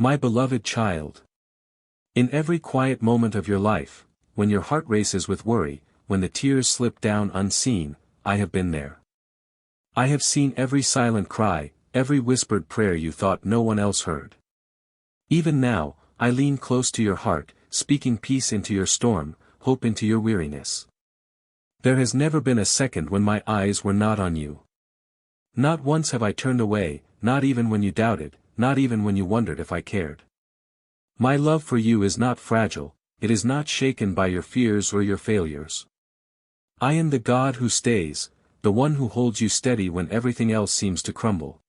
My beloved child. In every quiet moment of your life, when your heart races with worry, when the tears slip down unseen, I have been there. I have seen every silent cry, every whispered prayer you thought no one else heard. Even now, I lean close to your heart, speaking peace into your storm, hope into your weariness. There has never been a second when my eyes were not on you. Not once have I turned away, not even when you doubted, not even when you wondered if I cared. My love for you is not fragile, it is not shaken by your fears or your failures. I am the God who stays, the one who holds you steady when everything else seems to crumble.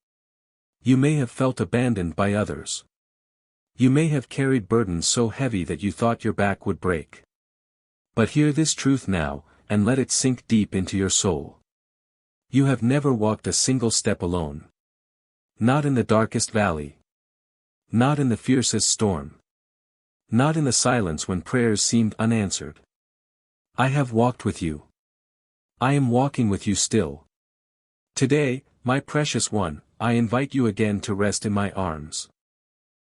You may have felt abandoned by others. You may have carried burdens so heavy that you thought your back would break. But hear this truth now, and let it sink deep into your soul. You have never walked a single step alone. Not in the darkest valley. Not in the fiercest storm. Not in the silence when prayers seemed unanswered. I have walked with you. I am walking with you still. Today, my precious one, I invite you again to rest in my arms.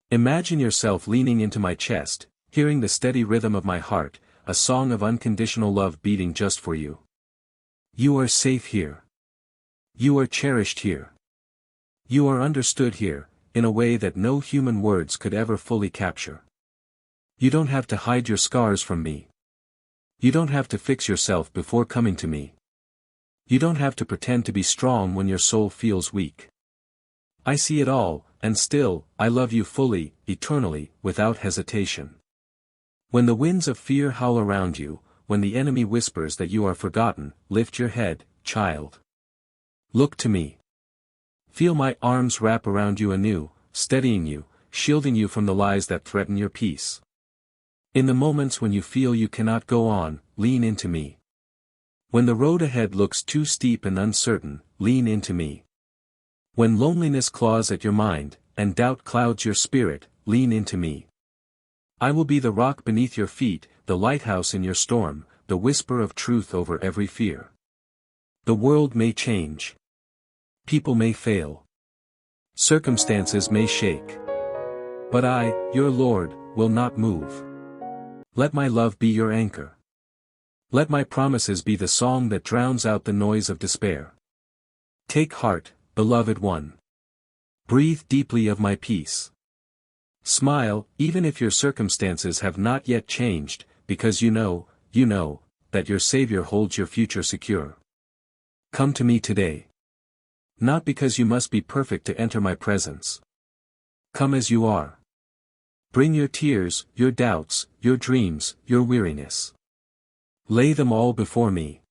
Imagine yourself leaning into my chest, hearing the steady rhythm of my heart, a song of unconditional love beating just for you. You are safe here. You are cherished here. You are understood here, in a way that no human words could ever fully capture. You don't have to hide your scars from me. You don't have to fix yourself before coming to me. You don't have to pretend to be strong when your soul feels weak. I see it all, and still, I love you fully, eternally, without hesitation. When the winds of fear howl around you, when the enemy whispers that you are forgotten, lift your head, child. Look to me. Feel my arms wrap around you anew, steadying you, shielding you from the lies that threaten your peace. In the moments when you feel you cannot go on, lean into me. When the road ahead looks too steep and uncertain, lean into me. When loneliness claws at your mind, and doubt clouds your spirit, lean into me. I will be the rock beneath your feet, the lighthouse in your storm, the whisper of truth over every fear. The world may change. People may fail. Circumstances may shake. But I, your Lord, will not move. Let my love be your anchor. Let my promises be the song that drowns out the noise of despair. Take heart, beloved one. Breathe deeply of my peace. Smile, even if your circumstances have not yet changed, because you know, that your Savior holds your future secure. Come to me today. Not because you must be perfect to enter my presence. Come as you are. Bring your tears, your doubts, your dreams, your weariness. Lay them all before me.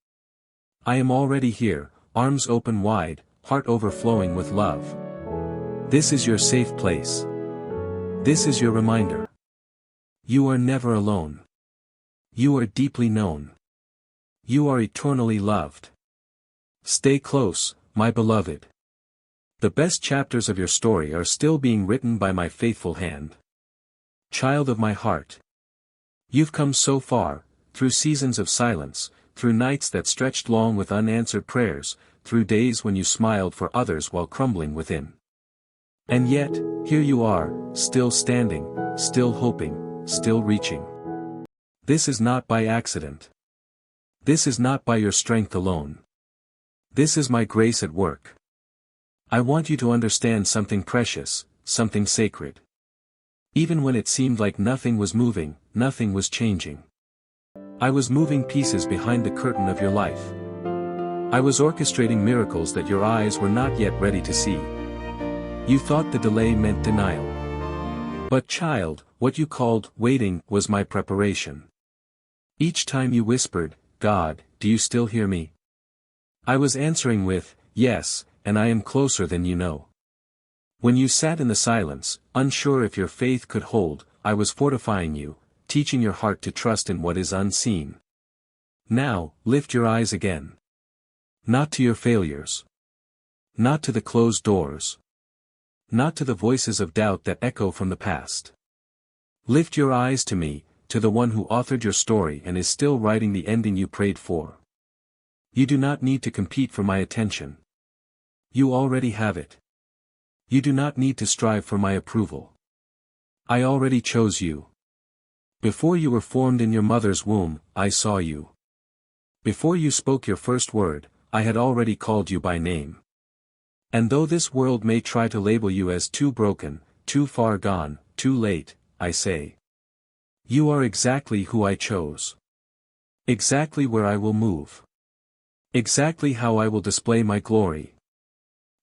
I am already here, arms open wide, heart overflowing with love. This is your safe place. This is your reminder. You are never alone. You are deeply known. You are eternally loved. Stay close, my beloved. The best chapters of your story are still being written by my faithful hand. Child of my heart. You've come so far, through seasons of silence, through nights that stretched long with unanswered prayers, through days when you smiled for others while crumbling within. And yet, here you are, still standing, still hoping, still reaching. This is not by accident. This is not by your strength alone. This is my grace at work. I want you to understand something precious, something sacred. Even when it seemed like nothing was moving, nothing was changing. I was moving pieces behind the curtain of your life. I was orchestrating miracles that your eyes were not yet ready to see. You thought the delay meant denial. But child, what you called waiting was my preparation. Each time you whispered, God, do you still hear me? I was answering with, yes, and I am closer than you know. When you sat in the silence, unsure if your faith could hold, I was fortifying you, teaching your heart to trust in what is unseen. Now, lift your eyes again. Not to your failures. Not to the closed doors. Not to the voices of doubt that echo from the past. Lift your eyes to me, to the one who authored your story and is still writing the ending you prayed for. You do not need to compete for my attention. You already have it. You do not need to strive for my approval. I already chose you. Before you were formed in your mother's womb, I saw you. Before you spoke your first word, I had already called you by name. And though this world may try to label you as too broken, too far gone, too late, I say, you are exactly who I chose. Exactly where I will move. Exactly how I will display my glory.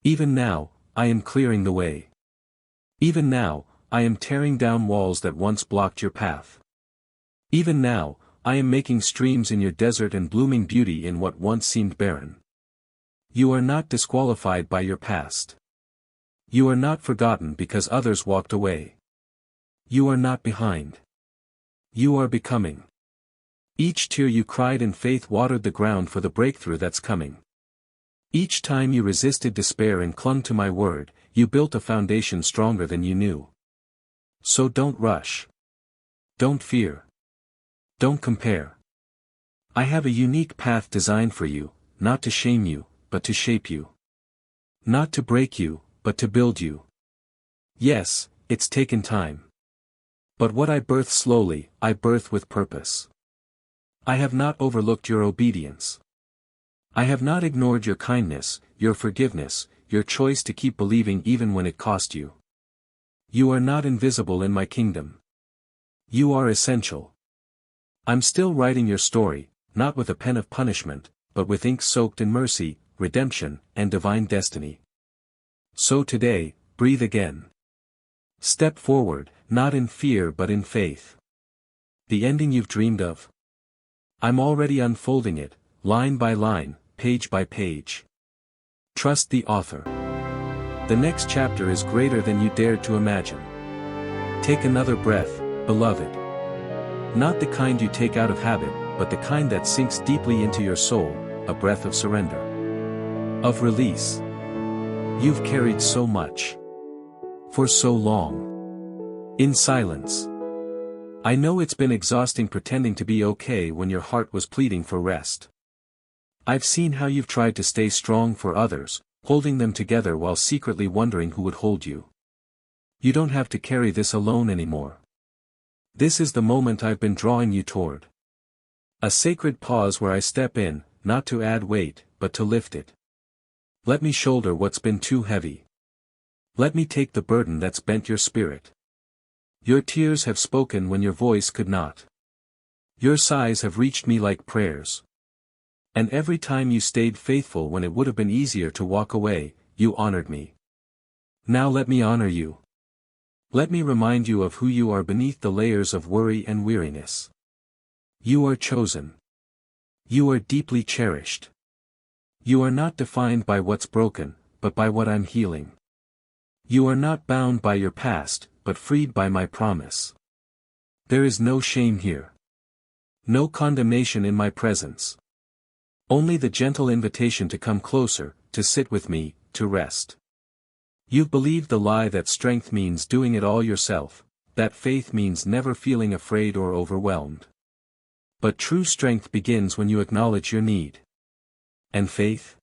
Even now, I am clearing the way. Even now, I am tearing down walls that once blocked your path. Even now, I am making streams in your desert and blooming beauty in what once seemed barren. You are not disqualified by your past. You are not forgotten because others walked away. You are not behind. You are becoming. Each tear you cried in faith watered the ground for the breakthrough that's coming. Each time you resisted despair and clung to my word, you built a foundation stronger than you knew. So don't rush. Don't fear. Don't compare. I have a unique path designed for you, not to shame you, but to shape you. Not to break you, but to build you. Yes, it's taken time. But what I birth slowly, I birth with purpose. I have not overlooked your obedience. I have not ignored your kindness, your forgiveness, your choice to keep believing even when it cost you. You are not invisible in my kingdom. You are essential. I'm still writing your story, not with a pen of punishment, but with ink soaked in mercy, redemption, and divine destiny. So today, breathe again. Step forward, not in fear but in faith. The ending you've dreamed of? I'm already unfolding it, line by line, page by page. Trust the author. The next chapter is greater than you dared to imagine. Take another breath, beloved. Not the kind you take out of habit, but the kind that sinks deeply into your soul, a breath of surrender. Of release. You've carried so much. For so long. In silence. I know it's been exhausting pretending to be okay when your heart was pleading for rest. I've seen how you've tried to stay strong for others, holding them together while secretly wondering who would hold you. You don't have to carry this alone anymore. This is the moment I've been drawing you toward. A sacred pause where I step in, not to add weight, but to lift it. Let me shoulder what's been too heavy. Let me take the burden that's bent your spirit. Your tears have spoken when your voice could not. Your sighs have reached me like prayers. And every time you stayed faithful when it would have been easier to walk away, you honored me. Now let me honor you. Let me remind you of who you are beneath the layers of worry and weariness. You are chosen. You are deeply cherished. You are not defined by what's broken, but by what I'm healing. You are not bound by your past, but freed by my promise. There is no shame here. No condemnation in my presence. Only the gentle invitation to come closer, to sit with me, to rest. You've believed the lie that strength means doing it all yourself, that faith means never feeling afraid or overwhelmed. But true strength begins when you acknowledge your need. And faith?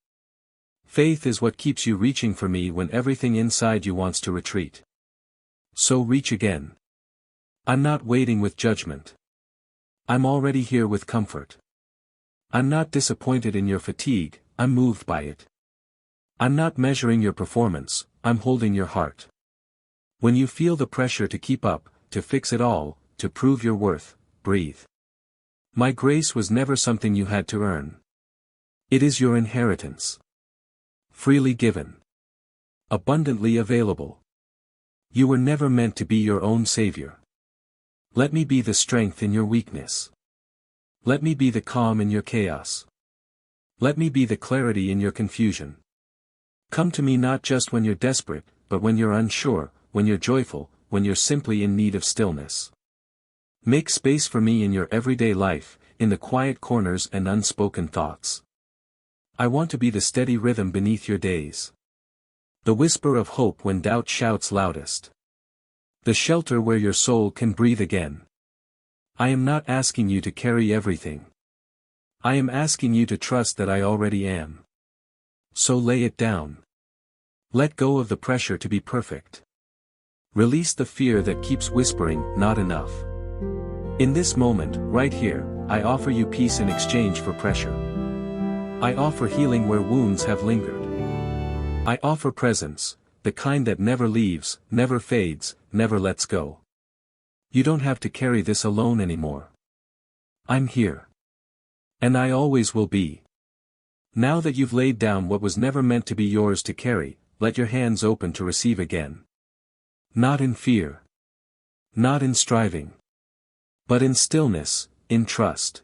Faith is what keeps you reaching for me when everything inside you wants to retreat. So reach again. I'm not waiting with judgment. I'm already here with comfort. I'm not disappointed in your fatigue, I'm moved by it. I'm not measuring your performance, I'm holding your heart. When you feel the pressure to keep up, to fix it all, to prove your worth, breathe. My grace was never something you had to earn. It is your inheritance. Freely given. Abundantly available. You were never meant to be your own savior. Let me be the strength in your weakness. Let me be the calm in your chaos. Let me be the clarity in your confusion. Come to me not just when you're desperate, but when you're unsure, when you're joyful, when you're simply in need of stillness. Make space for me in your everyday life, in the quiet corners and unspoken thoughts. I want to be the steady rhythm beneath your days. The whisper of hope when doubt shouts loudest. The shelter where your soul can breathe again. I am not asking you to carry everything. I am asking you to trust that I already am. So lay it down. Let go of the pressure to be perfect. Release the fear that keeps whispering, "Not enough." In this moment, right here, I offer you peace in exchange for pressure. I offer healing where wounds have lingered. I offer presence, the kind that never leaves, never fades, never lets go. You don't have to carry this alone anymore. I'm here. And I always will be. Now that you've laid down what was never meant to be yours to carry, let your hands open to receive again. Not in fear. Not in striving. But in stillness, in trust.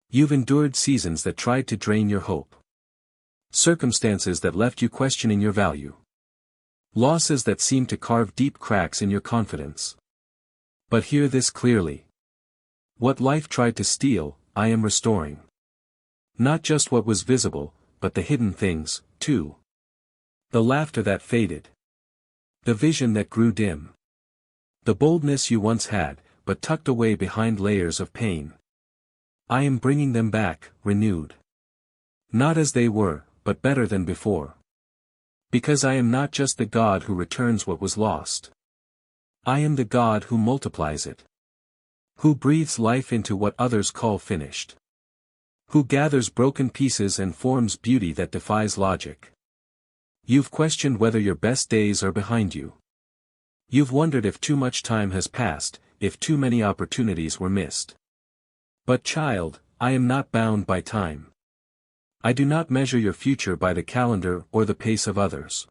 You've endured seasons that tried to drain your hope. Circumstances that left you questioning your value. Losses that seemed to carve deep cracks in your confidence. But hear this clearly. What life tried to steal, I am restoring. Not just what was visible, but the hidden things, too. The laughter that faded. The vision that grew dim. The boldness you once had, but tucked away behind layers of pain. I am bringing them back, renewed. Not as they were, but better than before. Because I am not just the God who returns what was lost. I am the God who multiplies it. Who breathes life into what others call finished. Who gathers broken pieces and forms beauty that defies logic. You've questioned whether your best days are behind you. You've wondered if too much time has passed, if too many opportunities were missed. But child, I am not bound by time. I do not measure your future by the calendar or the pace of others.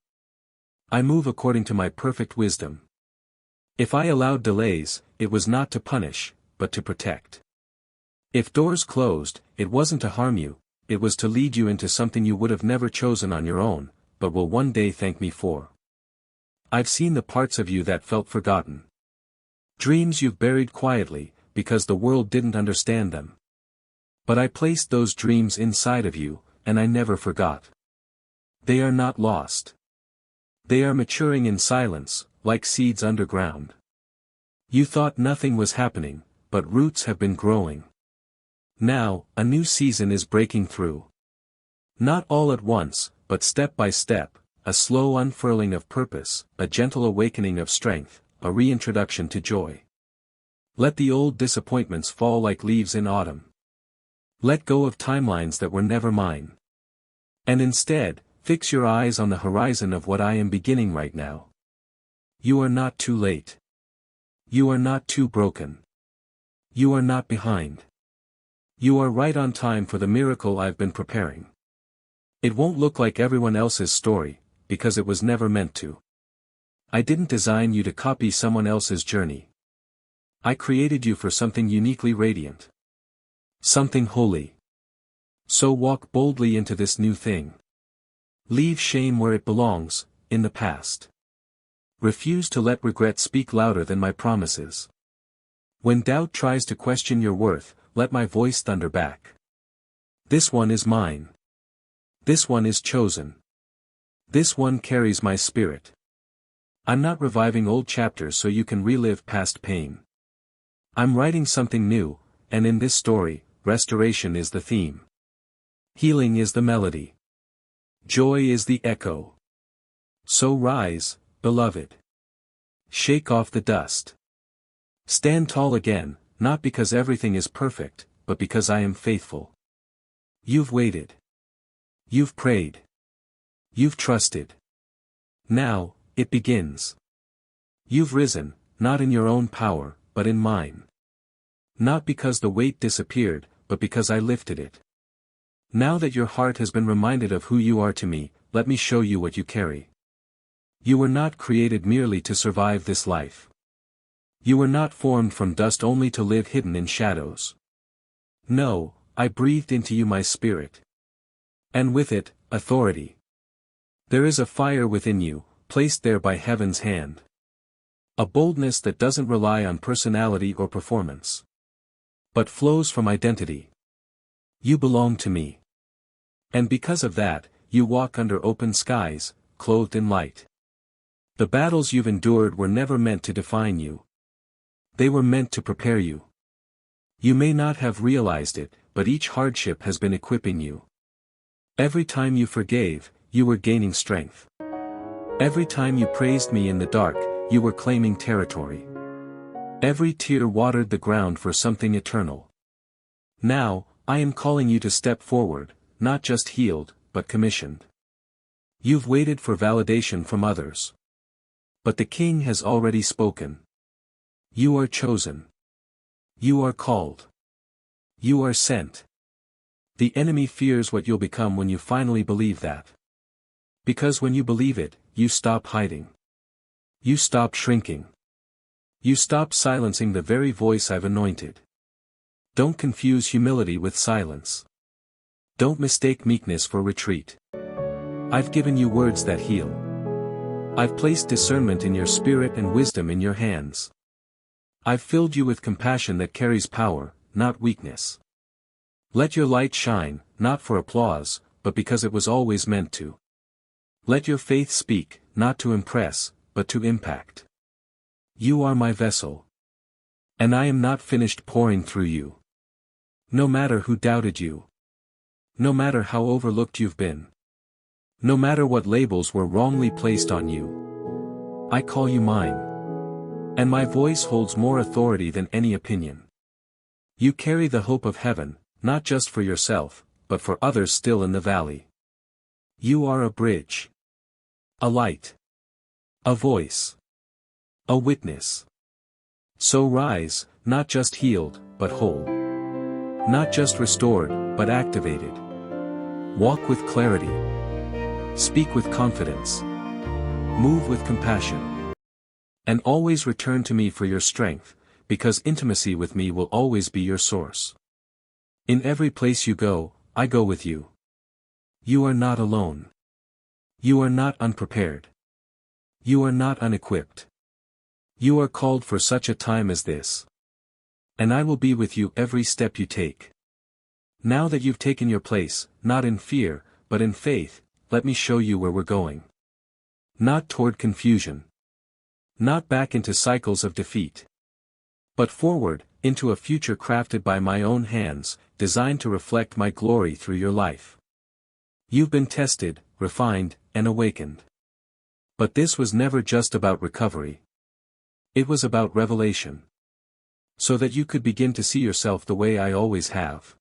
I move according to my perfect wisdom. If I allowed delays, it was not to punish, but to protect. If doors closed, it wasn't to harm you, it was to lead you into something you would have never chosen on your own, but will one day thank me for. I've seen the parts of you that felt forgotten. Dreams you've buried quietly, because the world didn't understand them. But I placed those dreams inside of you, and I never forgot. They are not lost. They are maturing in silence, like seeds underground. You thought nothing was happening, but roots have been growing. Now, a new season is breaking through. Not all at once, but step by step, a slow unfurling of purpose, a gentle awakening of strength, a reintroduction to joy. Let the old disappointments fall like leaves in autumn. Let go of timelines that were never mine. And instead, fix your eyes on the horizon of what I am beginning right now. You are not too late. You are not too broken. You are not behind. You are right on time for the miracle I've been preparing. It won't look like everyone else's story, because it was never meant to. I didn't design you to copy someone else's journey. I created you for something uniquely radiant. Something holy. So walk boldly into this new thing. Leave shame where it belongs, in the past. Refuse to let regret speak louder than my promises. When doubt tries to question your worth, let my voice thunder back. This one is mine. This one is chosen. This one carries my spirit. I'm not reviving old chapters so you can relive past pain. I'm writing something new, and in this story, restoration is the theme. Healing is the melody. Joy is the echo. So rise, beloved. Shake off the dust. Stand tall again, not because everything is perfect, but because I am faithful. You've waited. You've prayed. You've trusted. Now, it begins. You've risen, not in your own power, but in mine. Not because the weight disappeared, but because I lifted it. Now that your heart has been reminded of who you are to me, let me show you what you carry. You were not created merely to survive this life. You were not formed from dust only to live hidden in shadows. No, I breathed into you my spirit. And with it, authority. There is a fire within you, placed there by heaven's hand. A boldness that doesn't rely on personality or performance, but flows from identity. You belong to me. And because of that, you walk under open skies, clothed in light. The battles you've endured were never meant to define you. They were meant to prepare you. You may not have realized it, but each hardship has been equipping you. Every time you forgave, you were gaining strength. Every time you praised me in the dark, you were claiming territory. Every tear watered the ground for something eternal. Now, I am calling you to step forward, not just healed, but commissioned. You've waited for validation from others. But the King has already spoken. You are chosen. You are called. You are sent. The enemy fears what you'll become when you finally believe that. Because when you believe it, you stop hiding. You stop shrinking. You stop silencing the very voice I've anointed. Don't confuse humility with silence. Don't mistake meekness for retreat. I've given you words that heal. I've placed discernment in your spirit and wisdom in your hands. I've filled you with compassion that carries power, not weakness. Let your light shine, not for applause, but because it was always meant to. Let your faith speak, not to impress, but to impact. You are my vessel. And I am not finished pouring through you. No matter who doubted you. No matter how overlooked you've been. No matter what labels were wrongly placed on you. I call you mine. And my voice holds more authority than any opinion. You carry the hope of heaven, not just for yourself, but for others still in the valley. You are a bridge. A light. A voice. A witness. So rise, not just healed, but whole. Not just restored, but activated. Walk with clarity. Speak with confidence. Move with compassion. And always return to me for your strength, because intimacy with me will always be your source. In every place you go, I go with you. You are not alone. You are not unprepared. You are not unequipped. You are called for such a time as this. And I will be with you every step you take. Now that you've taken your place, not in fear, but in faith, let me show you where we're going. Not toward confusion. Not back into cycles of defeat. But forward, into a future crafted by my own hands, designed to reflect my glory through your life. You've been tested, refined, and awakened. But this was never just about recovery. It was about revelation. So that you could begin to see yourself the way I always have.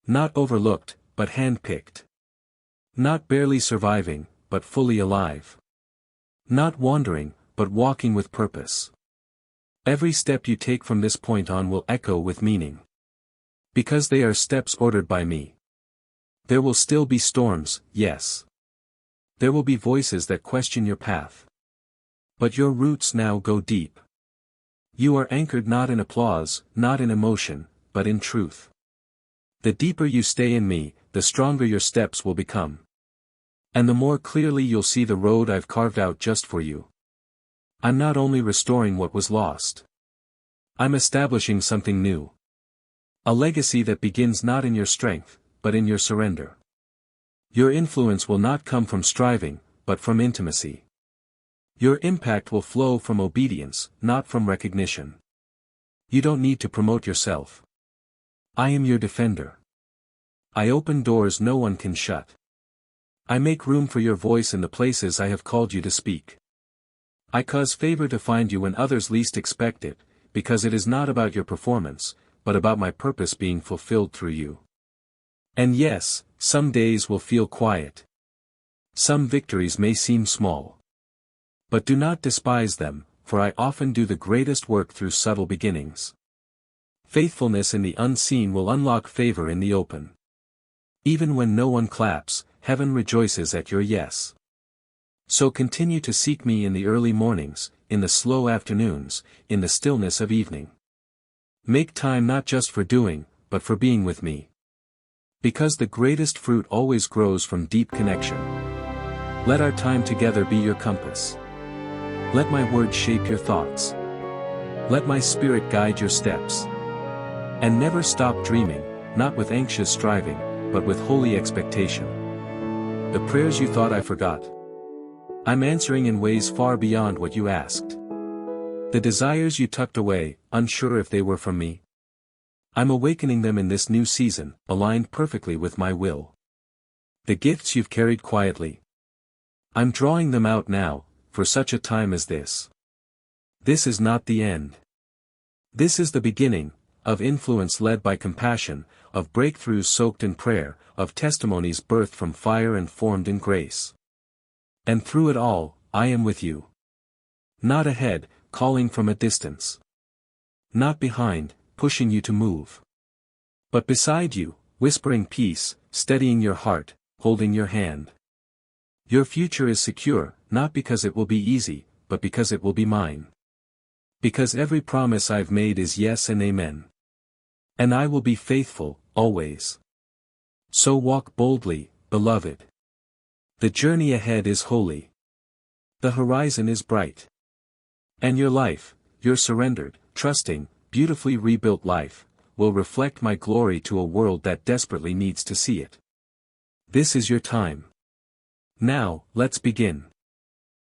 Not overlooked, but handpicked. Not barely surviving, but fully alive. Not wandering, but walking with purpose. Every step you take from this point on will echo with meaning. Because they are steps ordered by me. There will still be storms, yes. There will be voices that question your path. But your roots now go deep. You are anchored not in applause, not in emotion, but in truth. The deeper you stay in me, the stronger your steps will become. And the more clearly you'll see the road I've carved out just for you. I'm not only restoring what was lost. I'm establishing something new. A legacy that begins not in your strength, but in your surrender. Your influence will not come from striving, but from intimacy. Your impact will flow from obedience, not from recognition. You don't need to promote yourself. I am your defender. I open doors no one can shut. I make room for your voice in the places I have called you to speak. I cause favor to find you when others least expect it, because it is not about your performance, but about my purpose being fulfilled through you. And yes, some days will feel quiet. Some victories may seem small. But do not despise them, for I often do the greatest work through subtle beginnings. Faithfulness in the unseen will unlock favor in the open. Even when no one claps, heaven rejoices at your yes. So continue to seek me in the early mornings, in the slow afternoons, in the stillness of evening. Make time not just for doing, but for being with me. Because the greatest fruit always grows from deep connection. Let our time together be your compass. Let my words shape your thoughts. Let my spirit guide your steps. And never stop dreaming, not with anxious striving, but with holy expectation. The prayers you thought I forgot. I'm answering in ways far beyond what you asked. The desires you tucked away, unsure if they were from me. I'm awakening them in this new season, aligned perfectly with my will. The gifts you've carried quietly. I'm drawing them out now, for such a time as this. This is not the end. This is the beginning, of influence led by compassion, of breakthroughs soaked in prayer, of testimonies birthed from fire and formed in grace. And through it all, I am with you. Not ahead, calling from a distance. Not behind, pushing you to move. But beside you, whispering peace, steadying your heart, holding your hand. Your future is secure, not because it will be easy, but because it will be mine. Because every promise I've made is yes and amen. And I will be faithful, always. So walk boldly, beloved. The journey ahead is holy. The horizon is bright. And your life, your surrendered, trusting, beautifully rebuilt life, will reflect my glory to a world that desperately needs to see it. This is your time. Now, let's begin.